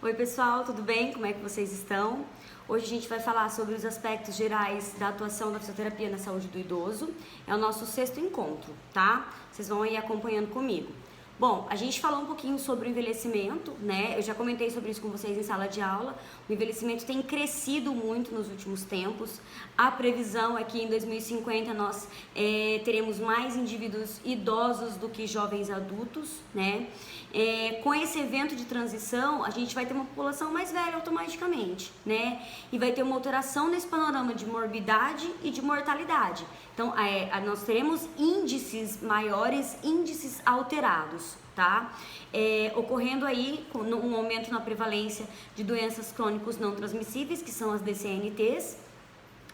Oi pessoal, tudo bem? Como é que vocês estão? Hoje a gente vai falar sobre os aspectos gerais da atuação da fisioterapia na saúde do idoso. É o nosso 6º encontro, tá? Vocês vão aí acompanhando comigo. Bom, a gente falou um pouquinho sobre o envelhecimento, né? Eu já comentei sobre isso com vocês em sala de aula. O envelhecimento tem crescido muito nos últimos tempos. A previsão é que em 2050 nós teremos mais indivíduos idosos do que jovens adultos, né? Com esse evento de transição, a gente vai ter uma população mais velha automaticamente, né? E vai ter uma alteração nesse panorama de morbidade e de mortalidade. Então, nós teremos índices maiores, índices alterados, tá? Ocorrendo aí um aumento na prevalência de doenças crônicas não transmissíveis, que são as DCNTs,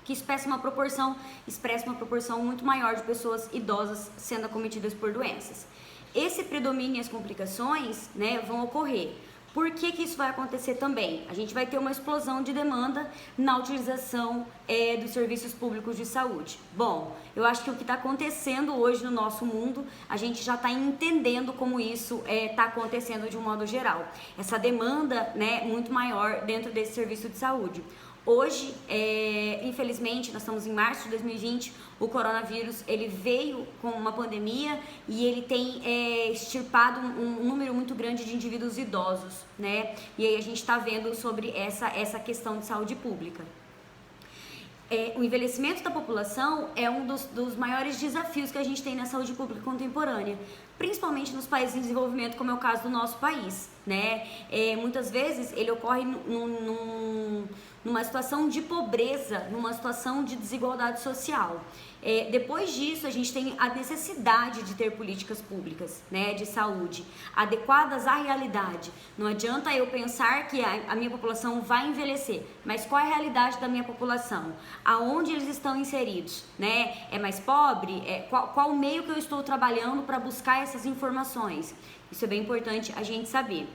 que expressa uma proporção muito maior de pessoas idosas sendo acometidas por doenças. Esse predomínio e as complicações, né, vão ocorrer. Por que isso vai acontecer também? A gente vai ter uma explosão de demanda na utilização dos serviços públicos de saúde. Bom, eu acho que o que está acontecendo hoje no nosso mundo, a gente já está entendendo como isso está acontecendo de um modo geral. Essa demanda, né, muito maior dentro desse serviço de saúde. Hoje, infelizmente, nós estamos em março de 2020, o coronavírus ele veio com uma pandemia e ele tem extirpado um número muito grande de indivíduos idosos, né? E aí a gente está vendo sobre essa questão de saúde pública. O envelhecimento da população é um dos maiores desafios que a gente tem na saúde pública contemporânea, principalmente nos países em desenvolvimento, como é o caso do nosso país, né? Muitas vezes ele ocorre numa situação de pobreza, numa situação de desigualdade social. Depois disso, a gente tem a necessidade de ter políticas públicas, né, de saúde adequadas à realidade. Não adianta eu pensar que a minha população vai envelhecer, mas qual é a realidade da minha população? Aonde eles estão inseridos, né? É mais pobre? Qual o meio que eu estou trabalhando para buscar essas informações? Isso é bem importante a gente saber.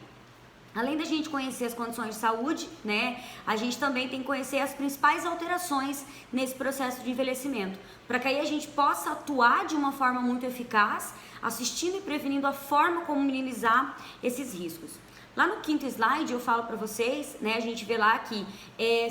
Além da gente conhecer as condições de saúde, né, a gente também tem que conhecer as principais alterações nesse processo de envelhecimento, para que aí a gente possa atuar de uma forma muito eficaz, assistindo e prevenindo a forma como minimizar esses riscos. Lá no 5º slide eu falo para vocês, né, a gente vê lá que,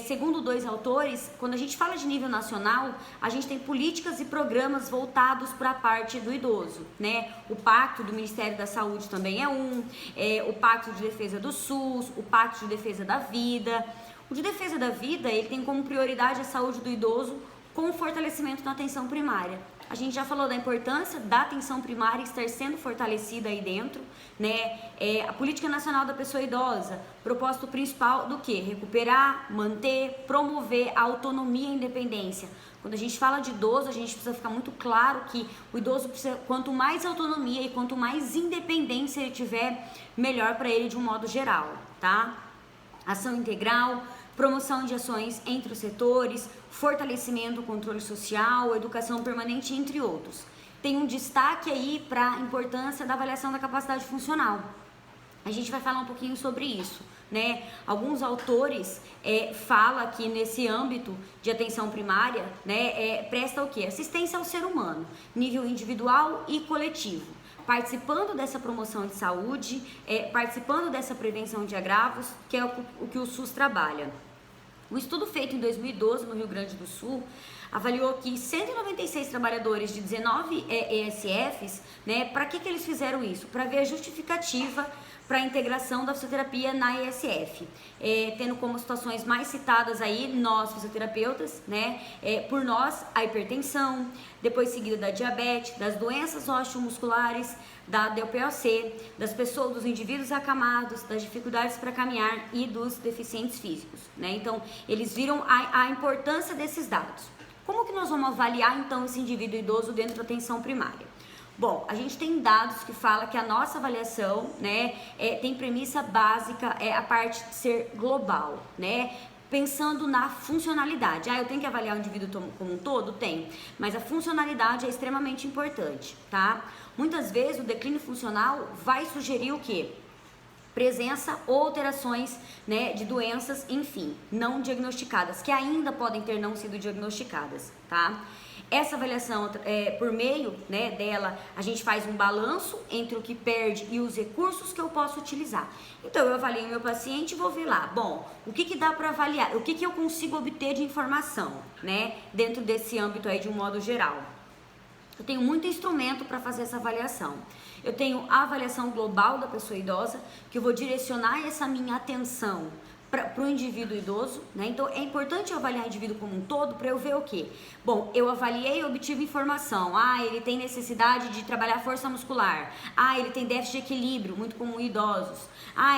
segundo 2 autores, quando a gente fala de nível nacional, a gente tem políticas e programas voltados para a parte do idoso, né? O Pacto do Ministério da Saúde também é o Pacto de Defesa do SUS, o Pacto de Defesa da Vida. O de Defesa da Vida, ele tem como prioridade a saúde do idoso com o fortalecimento da atenção primária. A gente já falou da importância da atenção primária estar sendo fortalecida aí dentro, né? A Política Nacional da Pessoa Idosa, propósito principal do que? Recuperar, manter, promover a autonomia e independência. Quando a gente fala de idoso, a gente precisa ficar muito claro que o idoso precisa, quanto mais autonomia e quanto mais independência ele tiver, melhor para ele de um modo geral, tá? Ação integral, promoção de ações entre os setores, fortalecimento do controle social, educação permanente, entre outros. Tem um destaque aí para a importância da avaliação da capacidade funcional. A gente vai falar um pouquinho sobre isso, né? Alguns autores falam que nesse âmbito de atenção primária, né, presta o quê? Assistência ao ser humano, nível individual e coletivo. Participando dessa promoção de saúde, participando dessa prevenção de agravos, que é o que o SUS trabalha. Um estudo feito em 2012 no Rio Grande do Sul avaliou que 196 trabalhadores de 19 ESFs, né, para que eles fizeram isso? Para ver a justificativa para a integração da fisioterapia na ESF, tendo como situações mais citadas aí, nós fisioterapeutas, né, por nós, a hipertensão, depois seguida da diabetes, das doenças osteomusculares, da DOPOC, das pessoas, dos indivíduos acamados, das dificuldades para caminhar e dos deficientes físicos, né? Então, eles viram a importância desses dados. Como que nós vamos avaliar, então, esse indivíduo idoso dentro da atenção primária? Bom, a gente tem dados que falam que a nossa avaliação, né, tem premissa básica, a parte de ser global, né? Pensando na funcionalidade. Eu tenho que avaliar o indivíduo como um todo? Tem, mas a funcionalidade é extremamente importante, tá? Muitas vezes o declínio funcional vai sugerir o quê? presença ou alterações, né, de doenças, enfim, não diagnosticadas, que ainda podem ter não sido diagnosticadas, tá? Essa avaliação, por meio, né, dela, a gente faz um balanço entre o que perde e os recursos que eu posso utilizar. Então, eu avalio meu paciente e vou ver lá, bom, o que dá para avaliar, o que eu consigo obter de informação, né, dentro desse âmbito aí de um modo geral. Eu tenho muito instrumento para fazer essa avaliação. Eu tenho a avaliação global da pessoa idosa, que eu vou direcionar essa minha atenção para o indivíduo idoso, né? Então é importante eu avaliar o indivíduo como um todo para eu ver o quê? Bom, eu avaliei e obtive informação. Ele tem necessidade de trabalhar força muscular. Ele tem déficit de equilíbrio, muito comum em idosos.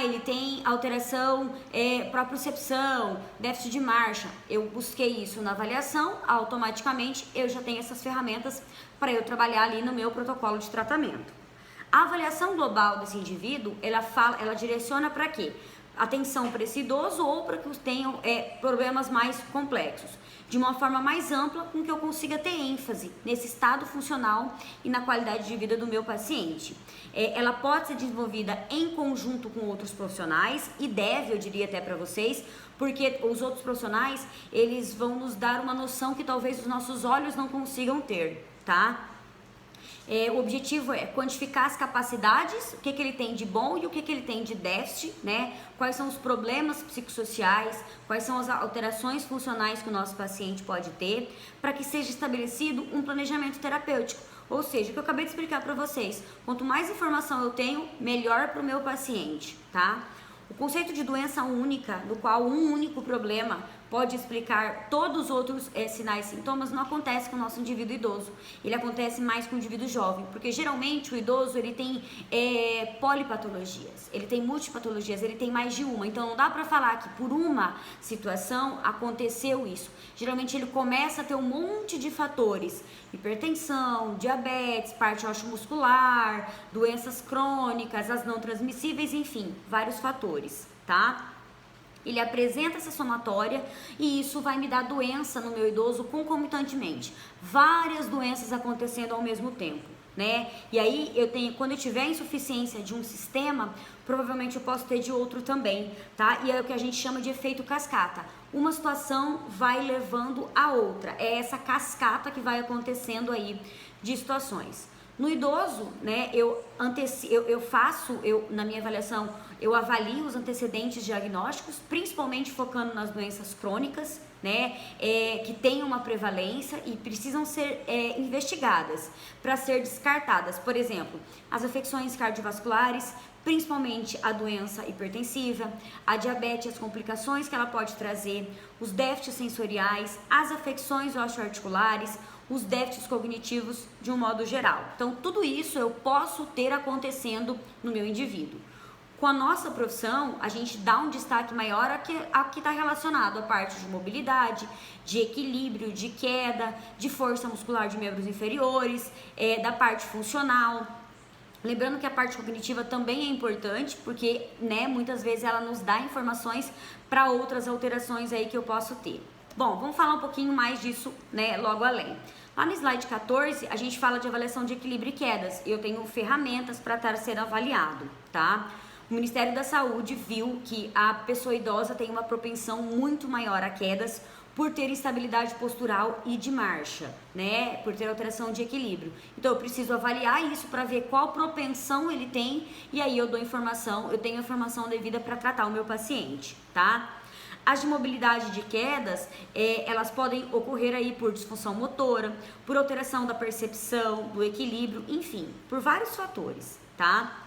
Ele tem alteração, propriocepção, déficit de marcha. Eu busquei isso na avaliação, automaticamente eu já tenho essas ferramentas para eu trabalhar ali no meu protocolo de tratamento. A avaliação global desse indivíduo, ela direciona para quê? Atenção para esse idoso ou para que tenham problemas mais complexos, de uma forma mais ampla, com que eu consiga ter ênfase nesse estado funcional e na qualidade de vida do meu paciente. Ela pode ser desenvolvida em conjunto com outros profissionais e deve, eu diria até para vocês, porque os outros profissionais, eles vão nos dar uma noção que talvez os nossos olhos não consigam ter, tá? O objetivo é quantificar as capacidades, o que ele tem de bom e o que ele tem de déficit, né? Quais são os problemas psicossociais, quais são as alterações funcionais que o nosso paciente pode ter, para que seja estabelecido um planejamento terapêutico. Ou seja, o que eu acabei de explicar para vocês, quanto mais informação eu tenho, melhor para o meu paciente, tá? O conceito de doença única, no qual um único problema pode explicar todos os outros sinais e sintomas, não acontece com o nosso indivíduo idoso. Ele acontece mais com o indivíduo jovem, porque geralmente o idoso ele tem polipatologias, ele tem multipatologias, ele tem mais de uma. Então não dá para falar que por uma situação aconteceu isso. Geralmente ele começa a ter um monte de fatores: hipertensão, diabetes, parte osteomuscular, doenças crônicas, as não transmissíveis, enfim, vários fatores, tá? Ele apresenta essa somatória e isso vai me dar doença no meu idoso concomitantemente. Várias doenças acontecendo ao mesmo tempo, né? E aí, quando eu tiver insuficiência de um sistema, provavelmente eu posso ter de outro também, tá? E é o que a gente chama de efeito cascata. Uma situação vai levando a outra. É essa cascata que vai acontecendo aí de situações. No idoso, né, na minha avaliação, eu avalio os antecedentes diagnósticos, principalmente focando nas doenças crônicas, né, que têm uma prevalência e precisam ser investigadas para ser descartadas. Por exemplo, as afecções cardiovasculares, principalmente a doença hipertensiva, a diabetes, as complicações que ela pode trazer, os déficits sensoriais, as afecções osteoarticulares, os déficits cognitivos de um modo geral. Então, tudo isso eu posso ter acontecendo no meu indivíduo. Com a nossa profissão, a gente dá um destaque maior a que está relacionado à parte de mobilidade, de equilíbrio, de queda, de força muscular de membros inferiores, da parte funcional. Lembrando que a parte cognitiva também é importante, porque, né, muitas vezes ela nos dá informações para outras alterações aí que eu posso ter. Bom, vamos falar um pouquinho mais disso, né, logo além. Lá no slide 14, a gente fala de avaliação de equilíbrio e quedas. Eu tenho ferramentas para estar sendo avaliado, tá? O Ministério da Saúde viu que a pessoa idosa tem uma propensão muito maior a quedas por ter instabilidade postural e de marcha, né? Por ter alteração de equilíbrio. Então eu preciso avaliar isso para ver qual propensão ele tem e aí eu tenho a informação devida para tratar o meu paciente, tá? As de mobilidade de quedas, elas podem ocorrer aí por disfunção motora, por alteração da percepção, do equilíbrio, enfim, por vários fatores, tá?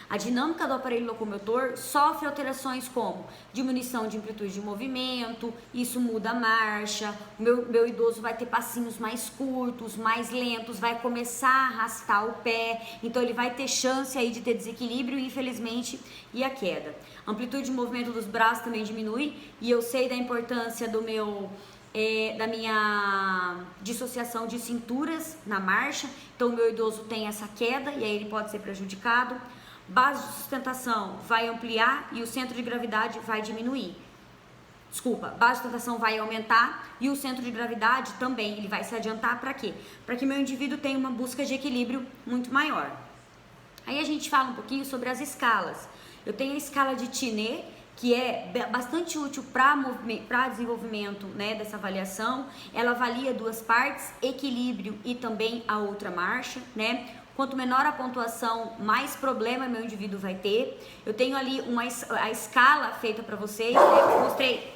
A dinâmica do aparelho locomotor sofre alterações como diminuição de amplitude de movimento, isso muda a marcha, meu idoso vai ter passinhos mais curtos, mais lentos, vai começar a arrastar o pé, então ele vai ter chance aí de ter desequilíbrio, infelizmente, e a queda. A amplitude de movimento dos braços também diminui, e eu sei da importância da minha dissociação de cinturas na marcha, então o meu idoso tem essa queda e aí ele pode ser prejudicado. Base de sustentação vai ampliar e o centro de gravidade vai diminuir. Base de sustentação vai aumentar e o centro de gravidade também, ele vai se adiantar para quê? Para que meu indivíduo tenha uma busca de equilíbrio muito maior. Aí a gente fala um pouquinho sobre as escalas. Eu tenho a escala de Tiné, que é bastante útil para desenvolvimento, né, dessa avaliação. Ela avalia duas partes, equilíbrio e também a outra marcha, né? Quanto menor a pontuação, mais problema meu indivíduo vai ter. Eu tenho ali a escala feita para vocês, né? Eu mostrei